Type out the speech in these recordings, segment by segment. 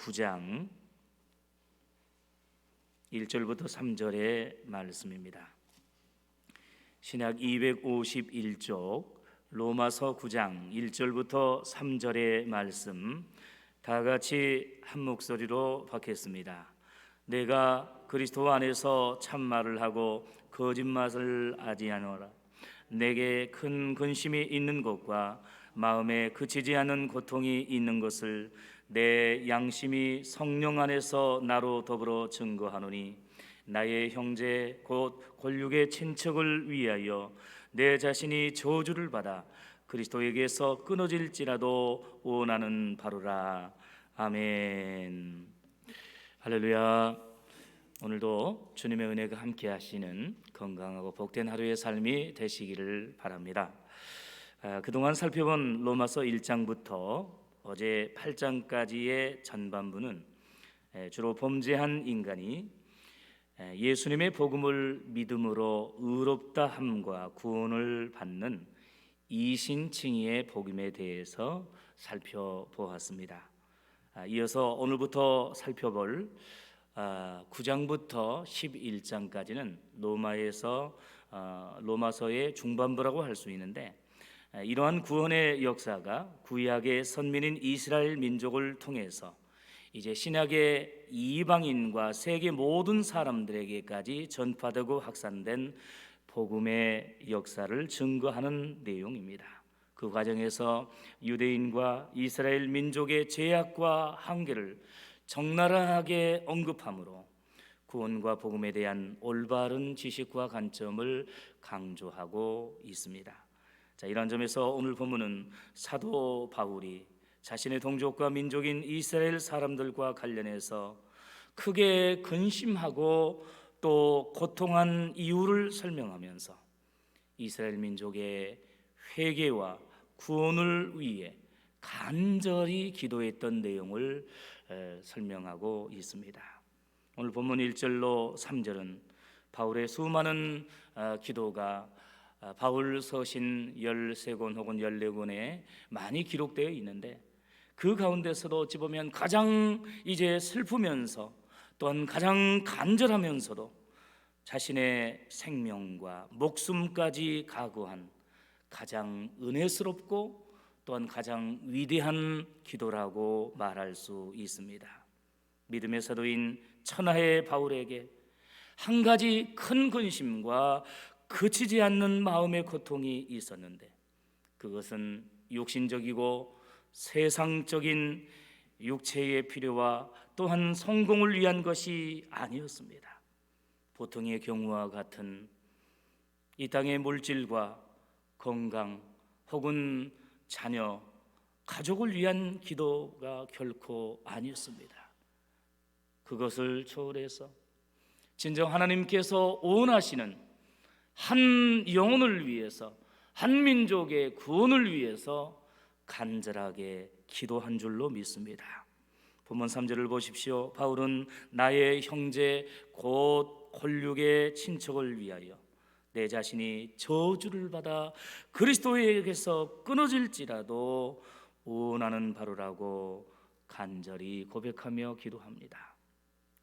9장 1절부터 3절의 말씀입니다. 신약 251쪽 로마서 9장 1절부터 3절의 말씀 다 같이 한 목소리로 받겠습니다. 내가 그리스도 안에서 참말을 하고 거짓말을 하지 않으라. 내게 큰 근심이 있는 것과 마음에 그치지 않는 고통이 있는 것을 내 양심이 성령 안에서 나로 더불어 증거하노니, 나의 형제 곧 권력의 친척을 위하여 내 자신이 저주를 받아 그리스도에게서 끊어질지라도 원하는 바로라. 아멘. 할렐루야. 오늘도 주님의 은혜가 함께 하시는 건강하고 복된 하루의 삶이 되시기를 바랍니다. 그동안 살펴본 로마서 1장부터 어제 8장까지의 전반부는 주로 범죄한 인간이 예수님의 복음을 믿음으로 의롭다 함과 구원을 받는 이신칭의의 복음에 대해서 살펴보았습니다. 이어서 오늘부터 살펴볼 9장부터 11장까지는 로마서의 중반부라고 할 수 있는데, 이러한 구원의 역사가 구약의 선민인 이스라엘 민족을 통해서 이제 신약의 이방인과 세계 모든 사람들에게까지 전파되고 확산된 복음의 역사를 증거하는 내용입니다. 그 과정에서 유대인과 이스라엘 민족의 죄악과 한계를 적나라하게 언급함으로 구원과 복음에 대한 올바른 지식과 관점을 강조하고 있습니다. 자, 이런 점에서 오늘 본문은 사도 바울이 자신의 동족과 민족인 이스라엘 사람들과 관련해서 크게 근심하고 또 고통한 이유를 설명하면서 이스라엘 민족의 회개와 구원을 위해 간절히 기도했던 내용을 설명하고 있습니다. 오늘 본문 1절로 3절은 바울의 수많은 기도가 바울 서신 13권 혹은 14권에 많이 기록되어 있는데, 그 가운데서도 어찌 보면 가장 이제 슬프면서 또한 가장 간절하면서도 자신의 생명과 목숨까지 각오한 가장 은혜스럽고 또한 가장 위대한 기도라고 말할 수 있습니다. 믿음의 사도인 천하의 바울에게 한 가지 큰 근심과 그치지 않는 마음의 고통이 있었는데, 그것은 육신적이고 세상적인 육체의 필요와 또한 성공을 위한 것이 아니었습니다. 보통의 경우와 같은 이 땅의 물질과 건강 혹은 자녀, 가족을 위한 기도가 결코 아니었습니다. 그것을 초월해서 진정 하나님께서 원하시는 한 영혼을 위해서, 한 민족의 구원을 위해서 간절하게 기도한 줄로 믿습니다. 본문 3절을 보십시오. 바울은 나의 형제 곧 권력의 친척을 위하여 내 자신이 저주를 받아 그리스도에게서 끊어질지라도 원하는 바로라고 간절히 고백하며 기도합니다.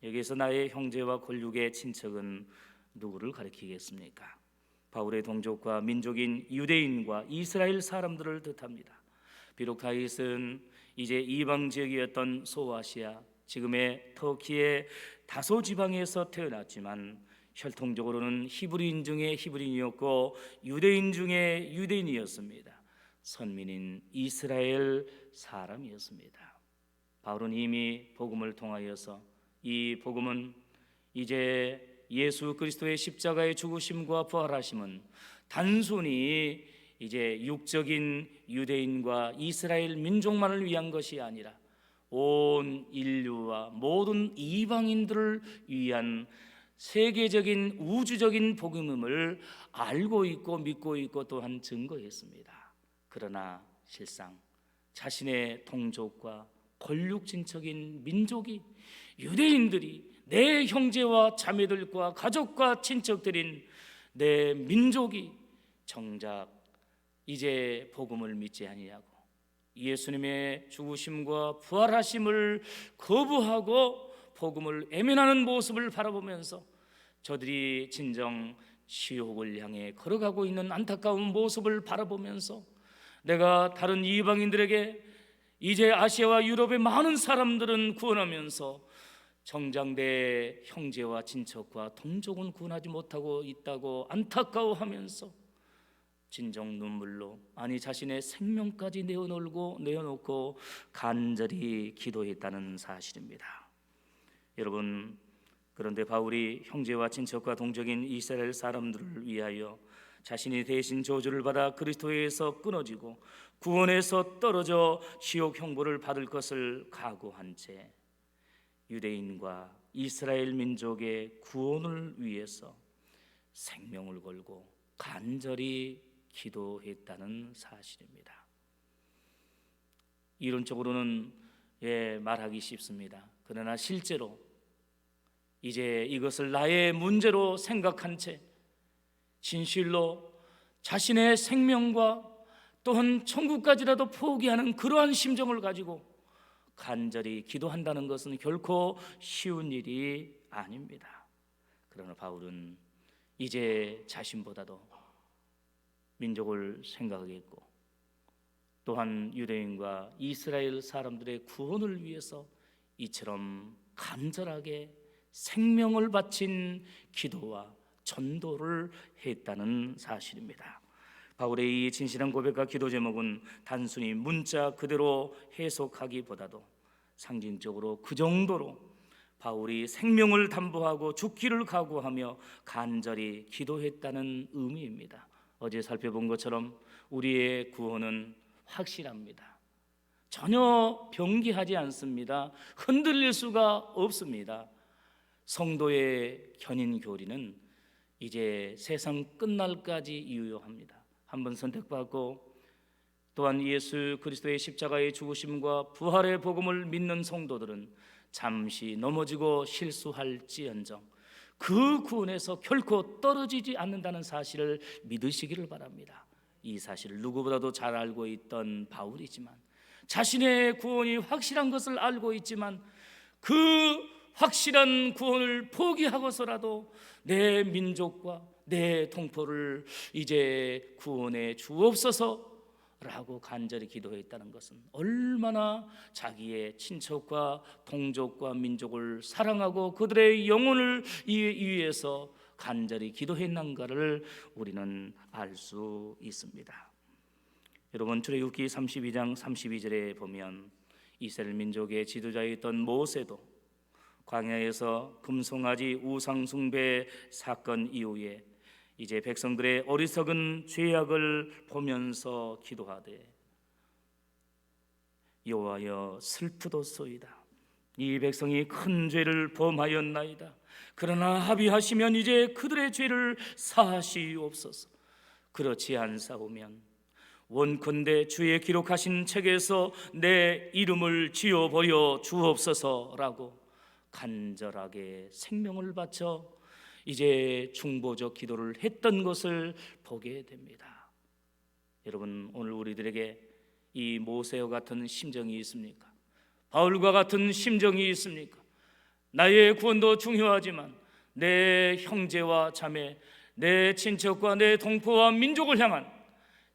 여기에서 나의 형제와 권력의 친척은 누구를 가리키겠습니까? 바울의 동족과 민족인 유대인과 이스라엘 사람들을 뜻합니다. 비록 다윗은 이제 이방 지역이었던 소아시아, 지금의 터키의 다소 지방에서 태어났지만 혈통적으로는 히브리인 중에 히브리인이었고 유대인 중에 유대인이었습니다. 선민인 이스라엘 사람이었습니다. 바울은 이미 복음을 통하여서 이 복음은 이제 예수 그리스도의 십자가의 죽으심과 부활하심은 단순히 이제 육적인 유대인과 이스라엘 민족만을 위한 것이 아니라 온 인류와 모든 이방인들을 위한 세계적인 우주적인 복음임을 알고 있고 믿고 있고 또한 증거했습니다. 그러나 실상 자신의 동족과 권력진척인 민족이, 유대인들이, 내 형제와 자매들과 가족과 친척들인 내 민족이 정작 이제 복음을 믿지 아니하고 예수님의 죽으심과 부활하심을 거부하고 복음을 애면하는 모습을 바라보면서 저들이 진정 지옥을 향해 걸어가고 있는 안타까운 모습을 바라보면서 내가 다른 이방인들에게 이제 아시아와 유럽의 많은 사람들은 구원하면서 정작 내 형제와 친척과 동족은 구원하지 못하고 있다고 안타까워하면서 진정 눈물로, 아니 자신의 생명까지 내어놓고 간절히 기도했다는 사실입니다. 여러분, 그런데 바울이 형제와 친척과 동족인 이스라엘 사람들을 위하여 자신이 대신 저주를 받아 그리스도에서 끊어지고 구원에서 떨어져 지옥 형벌을 받을 것을 각오한 채 유대인과 이스라엘 민족의 구원을 위해서 생명을 걸고 간절히 기도했다는 사실입니다. 이론적으로는 말하기 쉽습니다. 그러나 실제로 이제 이것을 나의 문제로 생각한 채 진실로 자신의 생명과 또한 천국까지라도 포기하는 그러한 심정을 가지고 간절히 기도한다는 것은 결코 쉬운 일이 아닙니다. 그러나 바울은 이제 자신보다도 민족을 생각하겠고 또한 유대인과 이스라엘 사람들의 구원을 위해서 이처럼 간절하게 생명을 바친 기도와 전도를 했다는 사실입니다. 바울의 이 진실한 고백과 기도 제목은 단순히 문자 그대로 해석하기보다도 상징적으로 그 정도로 바울이 생명을 담보하고 죽기를 각오하며 간절히 기도했다는 의미입니다. 어제 살펴본 것처럼 우리의 구원은 확실합니다. 전혀 변기하지 않습니다. 흔들릴 수가 없습니다. 성도의 견인 교리는 이제 세상 끝날까지 유효합니다. 한번 선택받고 또한 예수 그리스도의 십자가의 죽으심과 부활의 복음을 믿는 성도들은 잠시 넘어지고 실수할지언정 그 구원에서 결코 떨어지지 않는다는 사실을 믿으시기를 바랍니다. 이 사실을 누구보다도 잘 알고 있던 바울이지만 자신의 구원이 확실한 것을 알고 있지만 그 확실한 구원을 포기하고서라도 내 민족과 내 동포를 이제 구원해 주옵소서라고 간절히 기도했다는 것은 얼마나 자기의 친척과 동족과 민족을 사랑하고 그들의 영혼을 위해서 간절히 기도했는가를 우리는 알 수 있습니다. 여러분, 출애굽기 32장 32절에 보면 이스라엘 민족의 지도자였던 모세도 광야에서 금송아지 우상 숭배 사건 이후에 이제 백성들의 어리석은 죄악을 보면서 기도하되 여호와여 슬프도소이다. 이 백성이 큰 죄를 범하였나이다. 그러나 합의하시면 이제 그들의 죄를 사하시옵소서. 그렇지 않사오면 원컨대 주의 기록하신 책에서 내 이름을 지워버려 주옵소서라고 간절하게 생명을 바쳐 이제 중보적 기도를 했던 것을 보게 됩니다. 여러분, 오늘 우리들에게 이 모세와 같은 심정이 있습니까? 바울과 같은 심정이 있습니까? 나의 구원도 중요하지만 내 형제와 자매, 내 친척과 내 동포와 민족을 향한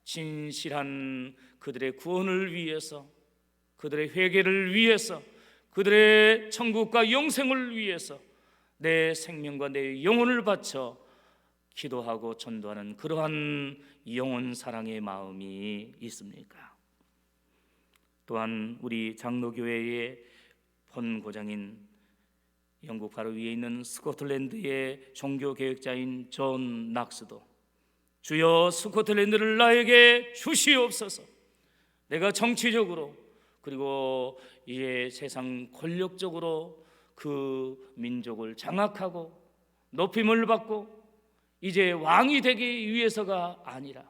진실한 그들의 구원을 위해서, 그들의 회개를 위해서, 그들의 천국과 영생을 위해서 내 생명과 내 영혼을 바쳐 기도하고 전도하는 그러한 영혼 사랑의 마음이 있습니까? 또한 우리 장로교회의 본고장인 영국 바로 위에 있는 스코틀랜드의 종교개혁자인 존 낙스도 주여 스코틀랜드를 나에게 주시옵소서. 내가 정치적으로 그리고 이제 세상 권력적으로 그 민족을 장악하고 높임을 받고 이제 왕이 되기 위해서가 아니라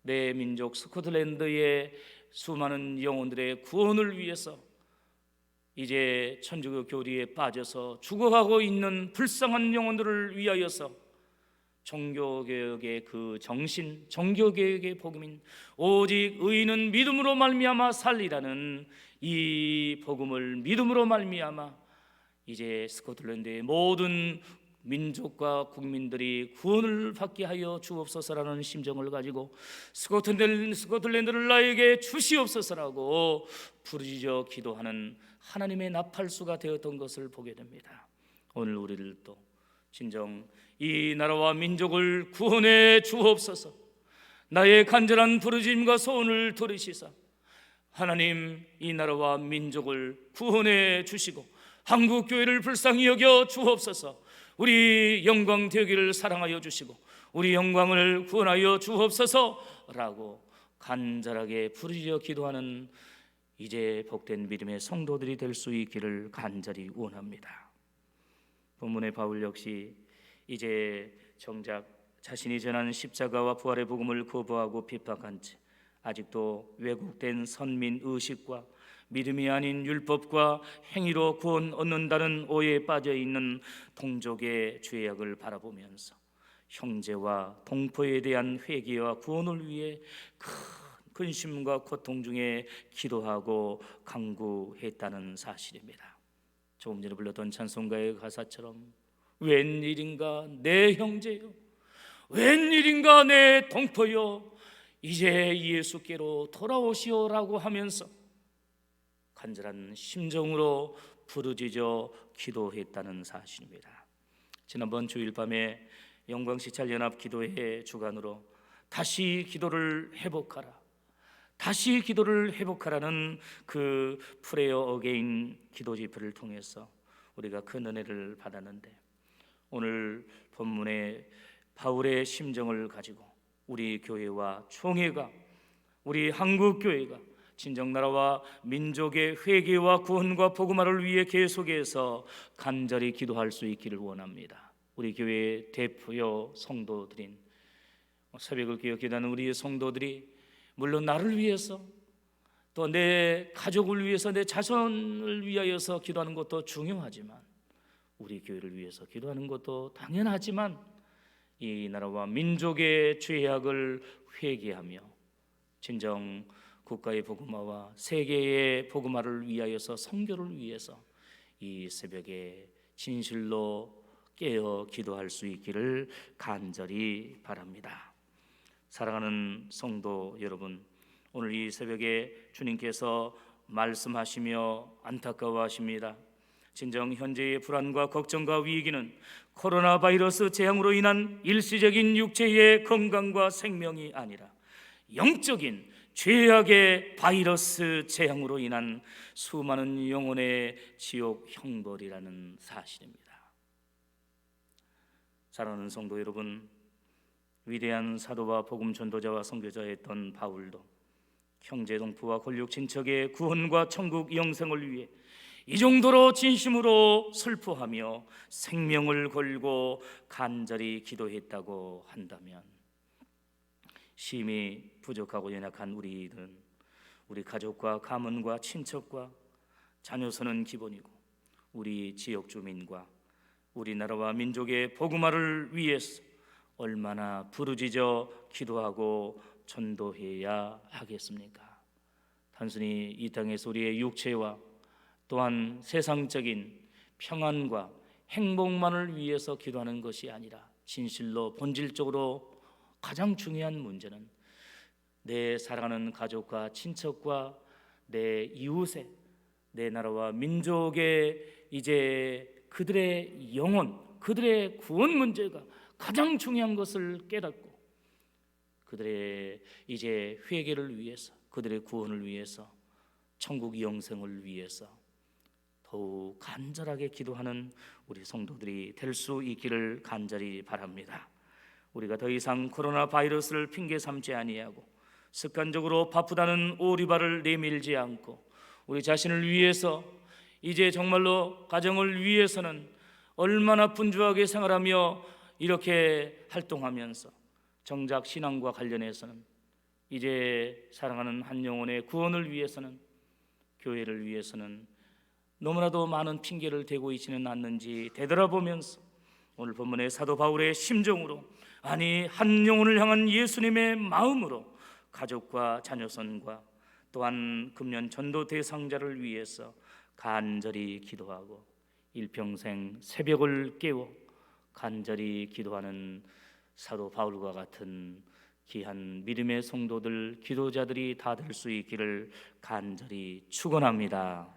내 민족 스코틀랜드의 수많은 영혼들의 구원을 위해서 이제 천주교 교리에 빠져서 죽어가고 있는 불쌍한 영혼들을 위하여서 종교개혁의 그 정신, 종교개혁의 복음인 오직 의인은 믿음으로 말미암아 살리라는 이 복음을 믿음으로 말미암아 이제 스코틀랜드의 모든 민족과 국민들이 구원을 받게 하여 주옵소서라는 심정을 가지고 스코틀랜드를 나에게 주시옵소서라고 부르짖어 기도하는 하나님의 나팔수가 되었던 것을 보게 됩니다. 오늘 우리들도 진정 이 나라와 민족을 구원해 주옵소서. 나의 간절한 부르짖음과 소원을 들으시사 하나님 이 나라와 민족을 구원해 주시고 한국 교회를 불쌍히 여겨 주옵소서. 우리 영광 되기를 사랑하여 주시고 우리 영광을 구원하여 주옵소서라고 간절하게 부르짖어 기도하는 이제 복된 믿음의 성도들이 될 수 있기를 간절히 원합니다. 본문의 바울 역시 이제 정작 자신이 전한 십자가와 부활의 복음을 거부하고 비박한 채 아직도 왜곡된 선민 의식과 믿음이 아닌 율법과 행위로 구원 얻는다는 오해에 빠져 있는 동족의 죄악을 바라보면서 형제와 동포에 대한 회개와 구원을 위해 큰 근심과 고통 중에 기도하고 간구했다는 사실입니다. 조금 전에 불렀던 찬송가의 가사처럼 웬일인가 내 형제요, 웬일인가 내 동포요, 이제 예수께로 돌아오시오라고 하면서 간절한 심정으로 부르짖어 기도했다는 사실입니다. 지난번 주일 밤에 영광시찰연합 기도회 주간으로 다시 기도를 회복하라, 다시 기도를 회복하라는 그 프레어 어게인 기도 집회를 통해서 우리가 큰 은혜를 받았는데, 오늘 본문의 바울의 심정을 가지고 우리 교회와 총회가, 우리 한국 교회가 진정 나라와 민족의 회개와 구원과 복음화를 위해 계속해서 간절히 기도할 수 있기를 원합니다. 우리 교회의 대표요 성도들인 새벽을 기억하는 우리 성도들이 물론 나를 위해서 또 내 가족을 위해서 내 자손을 위하여서 기도하는 것도 중요하지만 우리 교회를 위해서 기도하는 것도 당연하지만 이 나라와 민족의 죄악을 회개하며 진정 국가의 복음화와 세계의 복음화를 위하여서 선교를 위해서 이 새벽에 진실로 깨어 기도할 수 있기를 간절히 바랍니다. 사랑하는 성도 여러분, 오늘 이 새벽에 주님께서 말씀하시며 안타까워하십니다. 진정 현재의 불안과 걱정과 위기는 코로나 바이러스 재앙으로 인한 일시적인 육체의 건강과 생명이 아니라 영적인 죄악의 바이러스 재앙으로 인한 수많은 영혼의 지옥 형벌이라는 사실입니다. 사랑하는 성도 여러분, 위대한 사도와 복음 전도자와 선교자였던 바울도 형제 동포와 권력 친척의 구원과 천국 영생을 위해 이 정도로 진심으로 슬퍼하며 생명을 걸고 간절히 기도했다고 한다면 심히 부족하고 연약한 우리들은 우리 가족과 가문과 친척과 자녀선은 기본이고 우리 지역 주민과 우리나라와 민족의 복음화를 위해서 얼마나 부르짖어 기도하고 전도해야 하겠습니까? 단순히 이 땅에서 우리의 육체와 또한 세상적인 평안과 행복만을 위해서 기도하는 것이 아니라 진실로 본질적으로 가장 중요한 문제는 내 사랑하는 가족과 친척과 내 이웃의, 내 나라와 민족의 이제 그들의 영혼, 그들의 구원 문제가 가장 중요한 것을 깨닫고 그들의 이제 회개를 위해서, 그들의 구원을 위해서, 천국 영생을 위해서 더욱 간절하게 기도하는 우리 성도들이 될 수 있기를 간절히 바랍니다. 우리가 더 이상 코로나 바이러스를 핑계 삼지 아니하고 습관적으로 바쁘다는 오리발을 내밀지 않고 우리 자신을 위해서 이제 정말로 가정을 위해서는 얼마나 분주하게 생활하며 이렇게 활동하면서 정작 신앙과 관련해서는 이제 사랑하는 한 영혼의 구원을 위해서는, 교회를 위해서는 너무나도 많은 핑계를 대고 있지는 않는지 되돌아보면서 오늘 본문의 사도 바울의 심정으로, 아니 한 영혼을 향한 예수님의 마음으로 가족과 자녀선과 또한 금년 전도 대상자를 위해서 간절히 기도하고 일평생 새벽을 깨워 간절히 기도하는 사도 바울과 같은 귀한 믿음의 성도들, 기도자들이 다 될 수 있기를 간절히 축원합니다.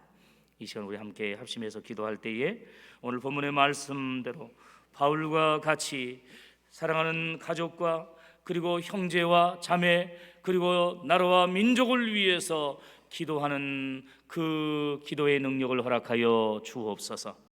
이 시간 우리 함께 합심해서 기도할 때에 오늘 본문의 말씀대로 바울과 같이 사랑하는 가족과 그리고 형제와 자매 그리고 나라와 민족을 위해서 기도하는 그 기도의 능력을 허락하여 주옵소서.